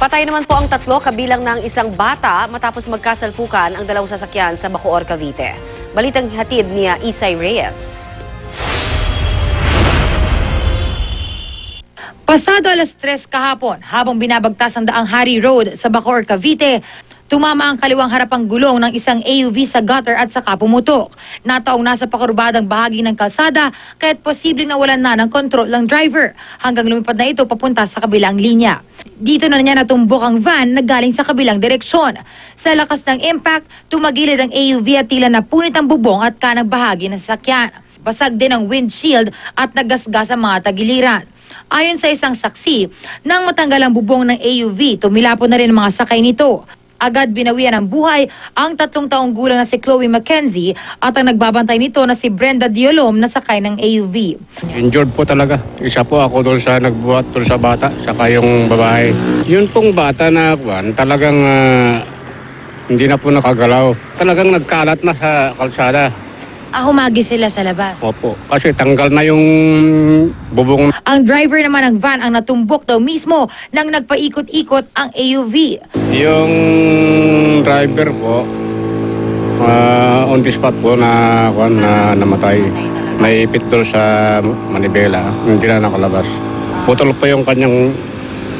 Patay naman po ang tatlo kabilang ng isang bata matapos magkasalpukan ang dalawang sasakyan sa Bacoor, Cavite. Balitang hatid ni Isay Reyes. Pasado alas 3 kahapon, habang binabagtas ang daang Hari Road sa Bacoor, Cavite, tumama ang kaliwang harapang gulong ng isang AUV sa gutter at saka pumutok. Nataong nasa pakurbadang bahagi ng kalsada, kaya't posibleng nawalan na ng kontrol ng driver hanggang lumipad na ito papunta sa kabilang linya. Dito na niya natumbok ang van na galing sa kabilang direksyon. Sa lakas ng impact, tumagilid ang AUV at tila napunit ang bubong at kanang bahagi ng sasakyan. Basag din ang windshield at nagasgas ang mga tagiliran. Ayon sa isang saksi, nang matanggal ang bubong ng AUV, tumilapon na rin ang mga sakay nito. Agad binawian ng buhay ang 3 taong gulang na si Chloe Mackenzie at ang nagbabantay nito na si Brenda Diolom na sakay ng AUV. Injured po talaga. Isa po ako doon sa nagbuhat doon sa bata, saka yung babae. Yun pong bata na talagang hindi na po nakagalaw. Talagang nagkalat na sa kalsada. Humagi sila sa labas. Opo, kasi tanggal na yung bubong. Ang driver naman ng van ang natumbok daw mismo nang nagpaikot-ikot ang AUV. Yung driver po, on the spot po na namatay. Naipit doon sa manibela, hindi na nakalabas. Putol po yung kanyang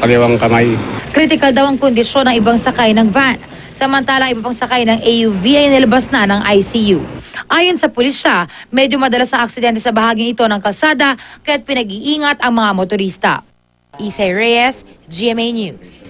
kaliwang kamay. Critical daw ang kondisyon ng ibang sakay ng van. Samantalang iba pang sakay ng AUV ay nilabas na ng ICU. Ayon sa pulisya, medyo madalas ang aksidente sa bahaging ito ng kalsada kaya't pinag-iingat ang mga motorista. Isay Reyes, GMA News.